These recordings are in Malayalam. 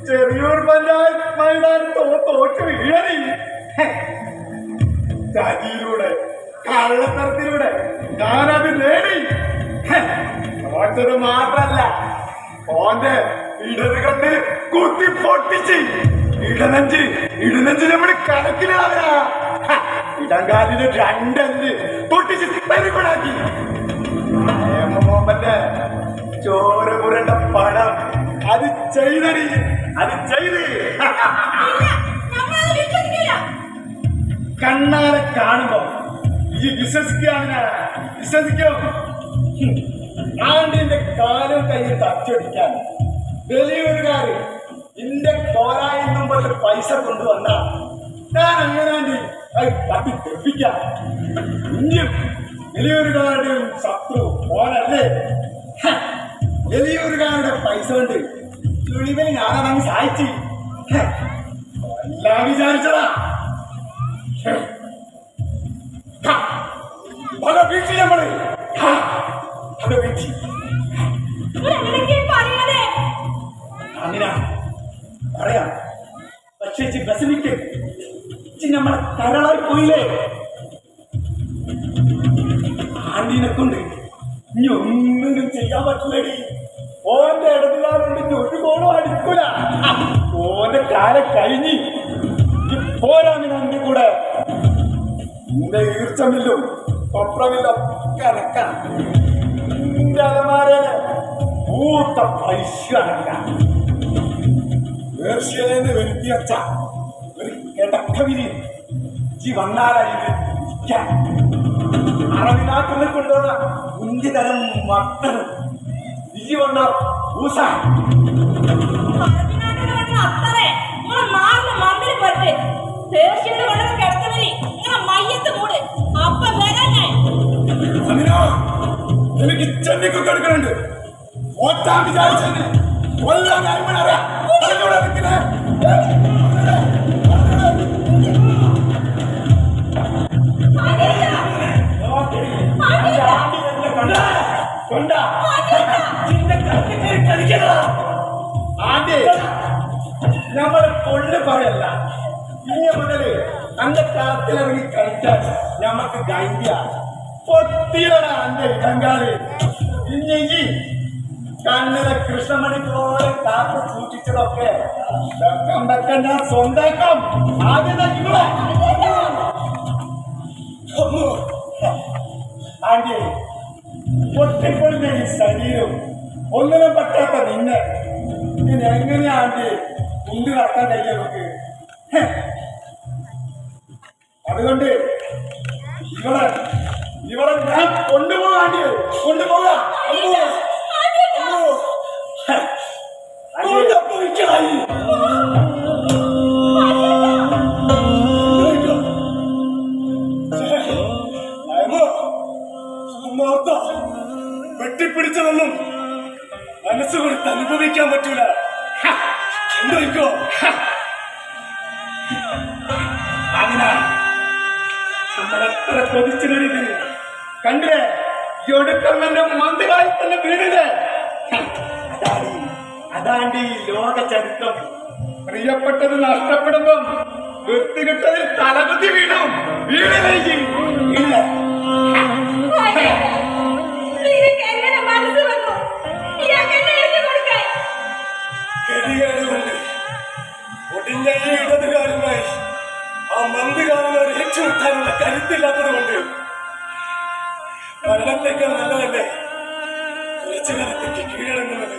ചെറിയൂർ പഞ്ചായത്ത് മൈതാനത്തോ തോറ്റ് വീഴറി. ചതിയിലൂടെ കള്ളത്തരത്തിലൂടെ ഞാനത് നേടി. തോറ്റത് മാത്രല്ല, ഓന്റെ ഇടത് കണ്ട് കുത്തി പൊട്ടിച്ച് ഇടനെഞ്ച് നമ്മൾ കണക്കിലാവരാ. ഇടങ്കാലിന് രണ്ടല് പൊട്ടിച്ച് പരിപാടാക്കി. മോഹന്റെ ചോര പുരണ്ട പണം അത് ചെയ്തടി, അത് ചെയ്ത് കണ്ണാലെ കാണുമ്പോ ഈ വിശ്വസിക്കും. ആണ്ടിന്റെ കാലും കയ്യിൽ തച്ചൊടിക്കാൻ വലിയൊരുകാര് ഇന്റെ കോലായിൽ മുമ്പ് പൈസ കൊണ്ടുവന്ന ഞാൻ അങ്ങനെ തട്ടി തെപ്പിക്കാം. ഇന്ത്യ വലിയൊരുകാരുടെയും ശത്രു പോലല്ലേ. വലിയൊരുകാരുടെ പൈസ കൊണ്ട് ചുളിവിൽ ഞാനതങ്ങ് സഹായിച്ചു. എല്ലാം വിചാരിച്ചതാ. വീഴ്ച നമ്മള് വീഴ്ച അങ്ങനെ പറയാം. പക്ഷേ ബസിനിക്ക് നമ്മളെ കരളായി പോയില്ലേ. ആണ്ടിനെ കൊണ്ട് ഇനി ഒന്നും ചെയ്യാൻ പറ്റില്ലടി. ഓന്റെ ഇടതിലാറുണ്ടെങ്കിൽ ഒരു കോണോ അടിക്കൂല. ഓന്റെ കാലം കഴിഞ്ഞ് പോരാമിന് എന്റെ കൂടെ എന്റെ ഈർച്ചമില്ലും പത്രമില്ലും കണക്കാം. എന്റെ അലമാരയില് പൂത്ത പൈസ അടക്കാം. പേർഷ്യയിലെന്ന് വരുത്തി വച്ച ഒരു കിടക്കവിരി ഈ വന്നാലായി ഇരിക്കാൻ. അറബിനാട്ടിൽ കൊണ്ടുവന്ന മുന്തി തരം മട്ടനും ഇജി വന്ന ഊസ എനിക്ക് ചെന്നിക്കൊക്കെ എടുക്കണുണ്ട്. ഓറ്റാൻ വിചാരിച്ചെന്നെ കൊല്ലാൻ അറിയാം. നമ്മള് കൊള്ളു പറയല്ല. ഇനി മുതല് അന്റെ കാത്തിലിറങ്ങി കളിക്കാൻ ഞമ്മക്ക് ഗൈഡ്യ പൊത്തിയാണ് അന്റെ ഇടങ്കാല്. ഇനി കണ്ണിലെ കൃഷ്ണമണി പോലെ കാത്തു സൂക്ഷിച്ചതൊക്കെ ഞാൻ സ്വന്താക്കാം. ആദ്യം ആന്റി പൊട്ടിപ്പൊളിഞ്ഞ ഈ ശരീരം ഒന്നിനും പറ്റാത്ത നിന്നെ ഇനി എങ്ങനെയാ ആന്റി മുണ്ട് നടത്താൻ കഴിയാ നമുക്ക്? അതുകൊണ്ട് ഇവളെ ഞാൻ കൊണ്ടുപോകാം. ആന്റി കൊണ്ടുപോകാം. വെട്ടിപ്പിടിച്ചതൊന്നും മനസ്സ് കൊടുത്ത് അനുഭവിക്കാൻ പറ്റൂല. എന്തോ അതിനാൽ നമ്മളെത്ര കൊതിച്ചിരുന്നത് കണ്ടേ. ഒടുക്കമ്മന്റെ മന്ത്രിയായി തന്നെ വീണില്ലേ. അതാണ്ട് ഈ ലോക ചരിത്രം. പ്രിയപ്പെട്ടത് നഷ്ടപ്പെടുമ്പം വൃത്തികിട്ടതിൽ തലകുത്തി വീണും വീണിലേക്ക് ഇല്ല. ഗതികേടുകൊണ്ട് ഒടിഞ്ഞ ഈ ഇടതുകാരുമായി ആ മന്ത്രികാരനോട് ഏറ്റുമുട്ടാനുള്ള കരുത്തില്ലാത്തത് കൊണ്ട് മരണത്തേക്കാൾ നല്ലതല്ലേ കുറച്ചു കാലത്തേക്ക് കീഴടങ്ങുന്നത്.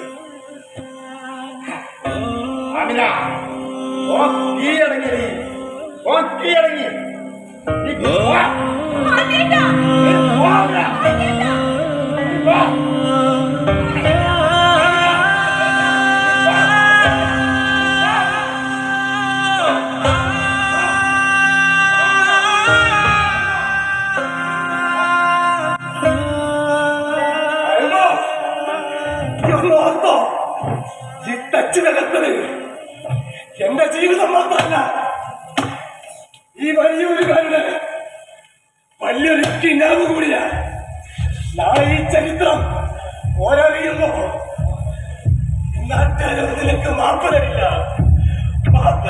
കീഴടങ്ങി തച്ചുതകർത്തത് എന്റെ ജീവിതം മാത്രമല്ല, ഈ വലിയൊരു കാര്യം നിലാവ് കൂടിയ നാളെ ഈ ചരിത്രം ഓരറിയുമ്പോ നാട്ടുകാരോ നിനക്ക് മാപ്പ് തരില്ല. മാപ്പ്